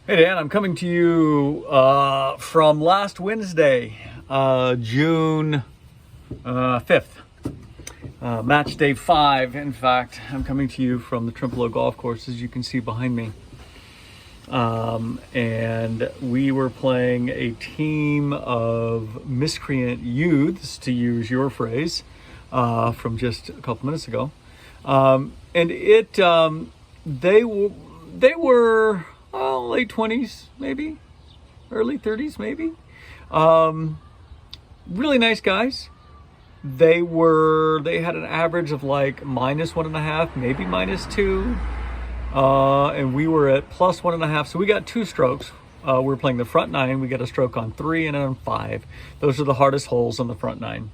Hey Dan, I'm coming to you from last Wednesday, June 5th, match day 5. In fact, I'm coming to you from the Trimpolo Golf Course, as you can see behind me. And we were playing a team of miscreant youths, to use your phrase, from just a couple minutes ago. They were late 20s, maybe early 30s, maybe. Really nice guys. They had an average of like -1.5, maybe -2. And we were at +1.5. So we got 2 strokes. We were playing the front 9. We got a stroke on 3 and on 5. Those are the hardest holes on the front 9.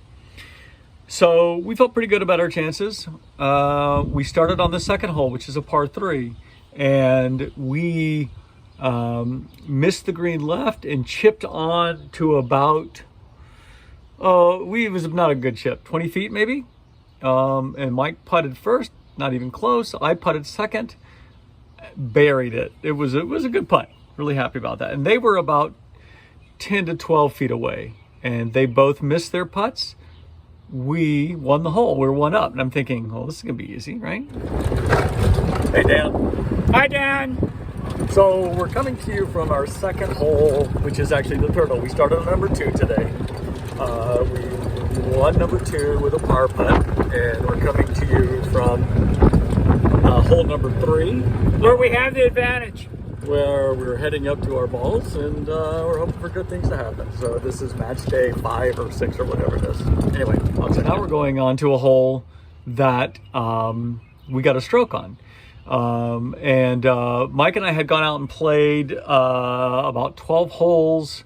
So we felt pretty good about our chances. We started on the second hole, which is a par 3, and we missed the green left and chipped on to about, it was not a good chip, 20 feet maybe. And Mike putted first, not even close. I putted second, buried it. It was a good putt. Really happy about that. And they were about 10 to 12 feet away, and they both missed their putts. We won the hole. We're one up. And I'm thinking, well, this is going to be easy, right? Hey, Dan. Hi, Dan. So we're coming to you from our second hole, which is actually the third hole. We started on number 2 today. We won number 2 with a par putt, and we're coming to you from hole number 3. Where we have the advantage. Where we're heading up to our balls, and we're hoping for good things to happen. So this is match day 5 or 6 or whatever it is. Anyway, so now we're going on to a hole that we got a stroke on. Mike and I had gone out and played about 12 holes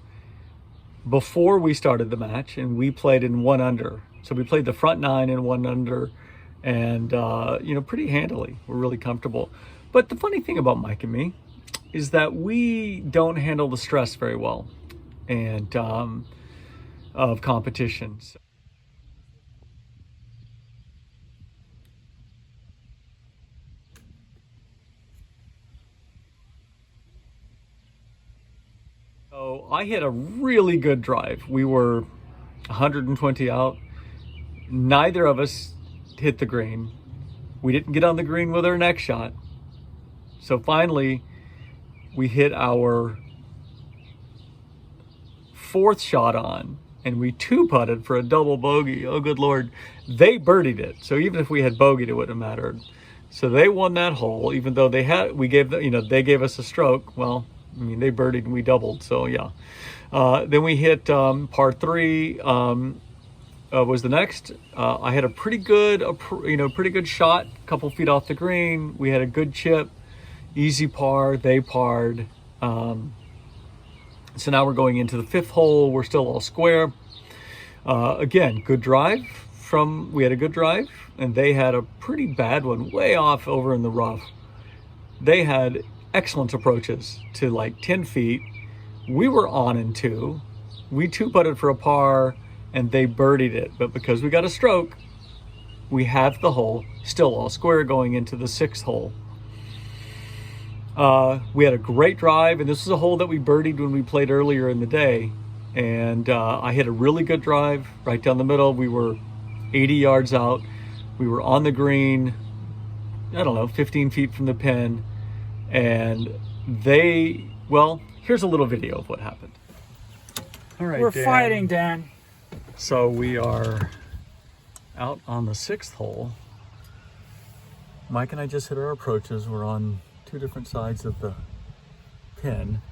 before we started the match, and we played in 1 under. So we played the front 9 in 1 under, and pretty handily. We're really comfortable. But the funny thing about Mike and me is that we don't handle the stress very well and of competitions. So I hit a really good drive. We were 120 out. Neither of us hit the green. We didn't get on the green with our next shot. So finally, we hit our 4th shot on, and we 2-putted for a double bogey. Oh, good Lord. They birdied it. So even if we had bogeyed, it wouldn't have mattered. So they won that hole, even though they gave us a stroke. Well, I mean, they birdied and we doubled. So yeah. Then we hit par 3 was the next. I had a pretty good shot, a couple feet off the green. We had a good chip. Easy par, they parred. So now we're going into the 5th hole. We're still all square. Again, good drive. We had a good drive, and they had a pretty bad one way off over in the rough. They had excellent approaches to like 10 feet. We were on in 2. We 2-putted for a par, and they birdied it. But because we got a stroke, we have the hole, still all square going into the 6th hole. We had a great drive, and this was a hole that we birdied when we played earlier in the day. And I hit a really good drive right down the middle. We were 80 yards out. We were on the green, 15 feet from the pin. And here's a little video of what happened. All right, We're Dan. fighting, Dan. So we are out on the 6th hole. Mike and I just hit our approaches. We're on 2 different sides of the pin.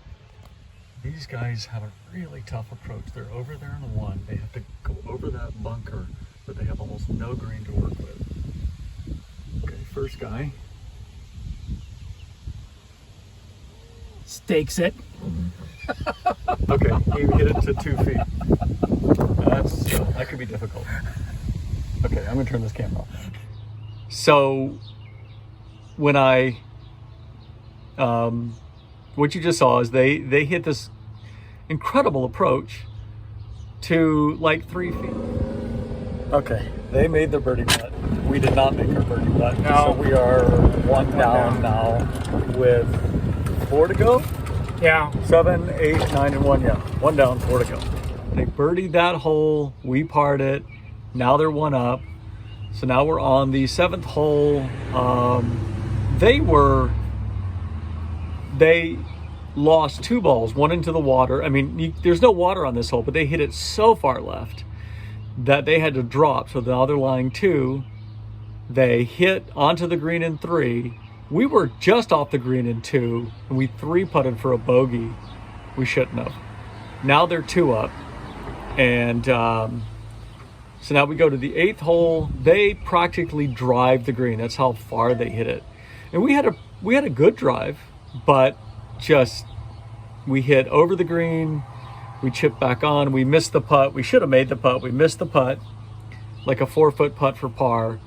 These guys have a really tough approach. They're over there in the 1. They have to go over that bunker, but they have almost no green to work with. Okay, first guy. Stakes it. Okay, he hit it to 2 feet. That could be difficult. Okay, I'm gonna turn this camera off. So when what you just saw is they hit this incredible approach to like 3 feet. Okay, they made their birdie putt. We did not make our birdie putt. No. So we are one down now with 4 to go. Yeah. 7, 8, 9, and 1. Yeah, 1 down, 4 to go. They birdied that hole. We parred it. Now they're 1 up. So now we're on the 7th hole. They lost 2 balls, 1 into the water. I mean, there's no water on this hole, but they hit it so far left that they had to drop. So now they're lying 2. They hit onto the green in 3. We were just off the green in 2, and we 3-putted for a bogey. We shouldn't have. Now they're 2 up, and so now we go to the 8th hole. They practically drive the green. That's how far they hit it, and we had a good drive, but just we hit over the green. We chipped back on. We missed the putt. We should have made the putt. We missed the putt, like a 4-foot putt for par.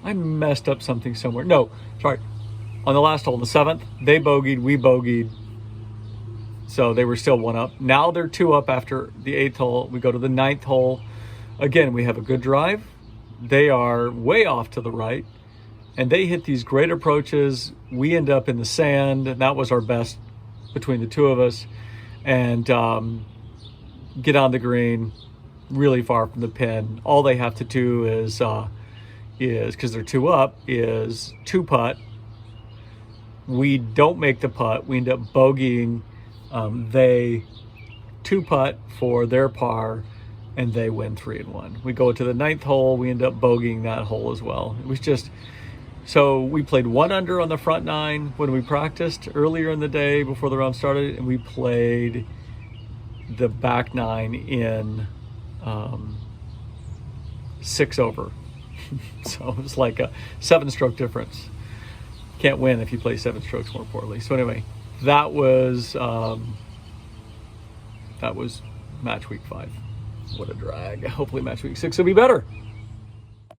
I messed up something somewhere. No, sorry. On the last hole, the 7th, they bogeyed, we bogeyed. So they were still 1 up. Now they're 2 up after the 8th hole. We go to the 9th hole. Again, we have a good drive. They are way off to the right. And they hit these great approaches. We end up in the sand. And that was our best between the 2 of us. And get on the green really far from the pin. All they have to do is because they're 2 up, is 2-putt. We don't make the putt. We end up bogeying. They 2-putt for their par, and they win 3 and 1. We go to the 9th hole. We end up bogeying that hole as well. It was just, so we played 1 under on the front 9 when we practiced earlier in the day before the round started, and we played the back 9 in 6 over. So it was like a 7-stroke difference. Can't win if you play 7 strokes more poorly. So anyway, that was match week 5. What a drag. Hopefully match week 6 will be better.